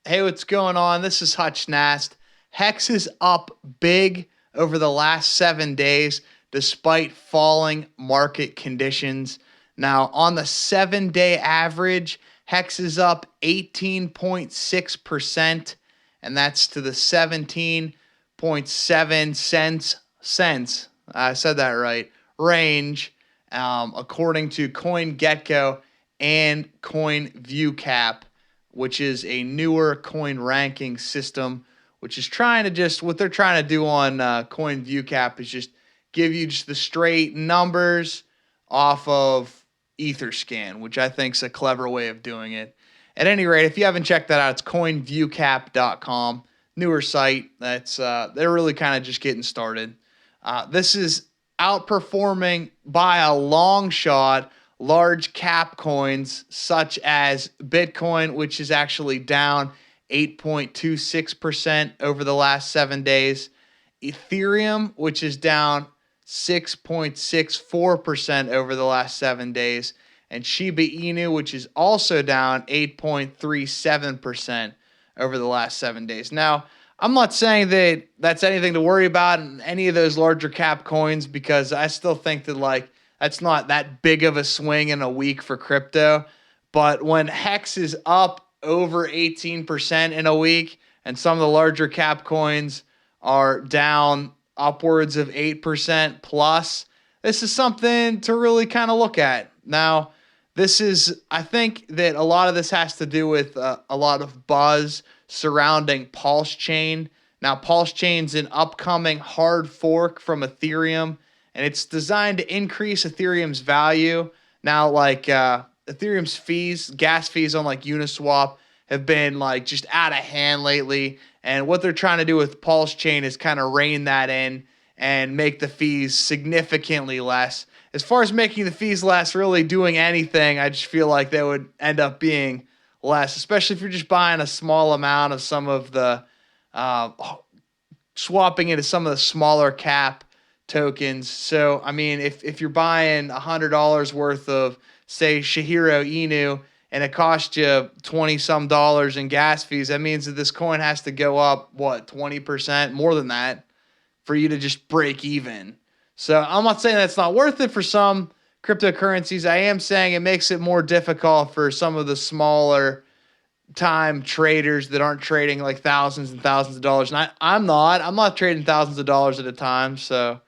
Hey, what's going on? This is Hutch Nast. HEX is up big over the last 7 days despite falling market conditions. Now, on the 7 day average, HEX is up 18.6%, and that's to the 17.7 cents. I said that right. Range, according to CoinGecko and CoinViewCap, which is a newer coin ranking system, which is trying to just what they're trying to do on CoinViewCap is just give you just the straight numbers off of Etherscan, which I think is a clever way of doing it. At any rate, if you haven't checked that out, it's coinviewcap.com, newer site. They're really kind of just getting started. This is outperforming by a long shot large cap coins such as Bitcoin, which is actually down 8.26% over the last 7 days, Ethereum, which is down 6.64% over the last 7 days, and Shiba Inu, which is also down 8.37% over the last 7 days. Now, I'm not saying that that's anything to worry about in any of those larger cap coins, because I still think that that's not that big of a swing in a week for crypto. But when HEX is up over 18% in a week and some of the larger cap coins are down upwards of 8% plus, this is something to really kind of look at. Now, I think that a lot of this has to do with a lot of buzz surrounding Pulse Chain. Now, Pulse Chain's an upcoming hard fork from Ethereum, and it's designed to increase Ethereum's value. Now, Ethereum's gas fees on Uniswap have been just out of hand lately. And what they're trying to do with Pulse Chain is kind of rein that in and make the fees significantly less. As far as making the fees less, really doing anything, I just feel like they would end up being less, especially if you're just buying a small amount of some of the, swapping into some of the smaller cap tokens. So, I mean, if you're buying $100 worth of, say, Shihiro Inu, and it costs you 20 some dollars in gas fees, that means that this coin has to go up, 20%, more than that, for you to just break even. So I'm not saying that's not worth it for some cryptocurrencies. I am saying it makes it more difficult for some of the smaller time traders that aren't trading like thousands and thousands of dollars. And I'm not trading thousands of dollars at a time. So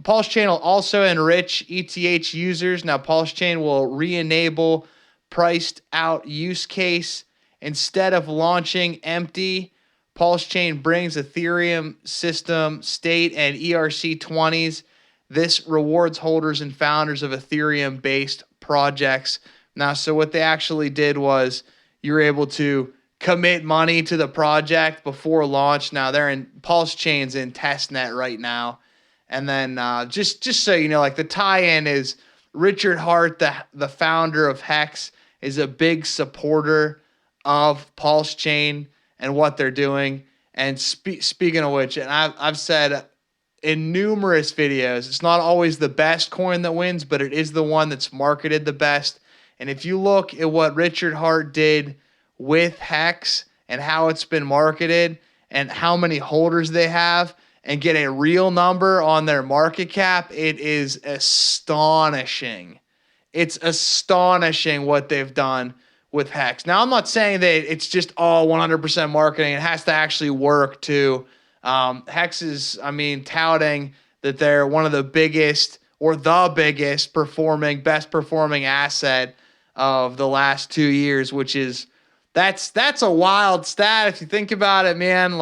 Pulse Chain will also enrich ETH users. Now, Pulse Chain will re-enable priced out use case. Instead of launching empty, Pulse Chain brings Ethereum system, state, and ERC20s. This rewards holders and founders of Ethereum-based projects. Now, so what they actually did was you're able to commit money to the project before launch. Now, Pulse Chain's in testnet right now. And then just so you know, the tie-in is Richard Hart, the founder of HEX, is a big supporter of Pulse Chain and what they're doing. And speaking of which, and I've said in numerous videos, it's not always the best coin that wins, but it is the one that's marketed the best. And if you look at what Richard Hart did with HEX and how it's been marketed and how many holders they have, and get a real number on their market cap, it is astonishing. It's astonishing what they've done with HEX. Now, I'm not saying that it's just all 100% marketing. It has to actually work too. HEX is, touting that they're one of the biggest or the biggest best performing asset of the last 2 years, that's a wild stat if you think about it, man.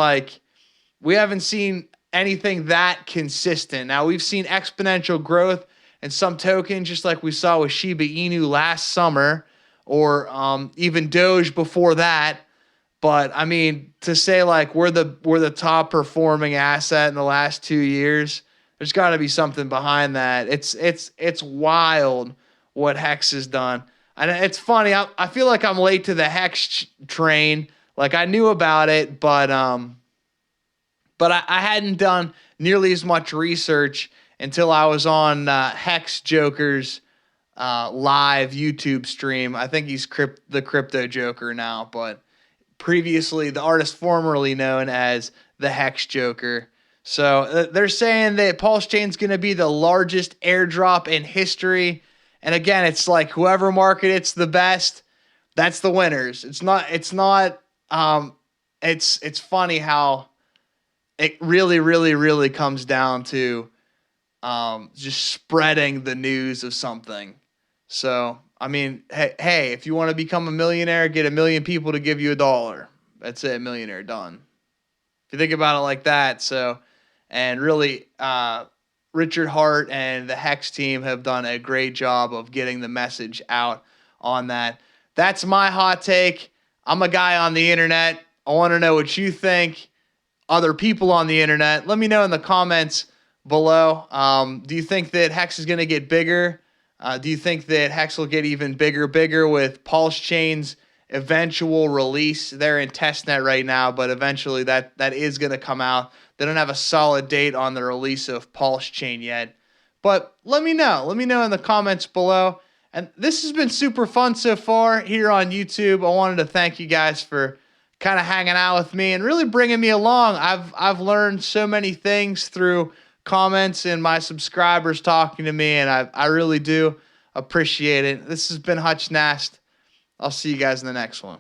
We haven't seen anything that consistent. Now, we've seen exponential growth in some tokens, just like we saw with Shiba Inu last summer, or even Doge before that. But to say we're the top performing asset in the last 2 years, there's got to be something behind that. It's wild what HEX has done, and it's funny. I feel like I'm late to the HEX train. I knew about it, but I hadn't done nearly as much research until I was on Hex Joker's live YouTube stream. I think he's the Crypto Joker now, but previously the artist formerly known as the Hex Joker. So they're saying that Pulse Chain's going to be the largest airdrop in history. And again, it's like whoever market it's the best, that's the winners. It's funny how it really, really, really comes down to just spreading the news of something. So, I mean, hey, if you want to become a millionaire, get 1,000,000 people to give you $1. That's it, millionaire done. If you think about it like that. So, and really, Richard Hart and the Hex team have done a great job of getting the message out on that. That's my hot take. I'm a guy on the internet. I want to know what you think. Other people on the internet, let me know in the comments below. Do you think that Hex is going to get bigger? Do you think that Hex will get even bigger with Pulse Chain's eventual release? They're in testnet right now, but eventually that is going to come out. They don't have a solid date on the release of Pulse Chain yet. But let me know. Let me know in the comments below. And this has been super fun so far here on YouTube. I wanted to thank you guys for kind of hanging out with me and really bringing me along. I've learned so many things through comments and my subscribers talking to me, and I really do appreciate it. This has been Hutch Nast. I'll see you guys in the next one.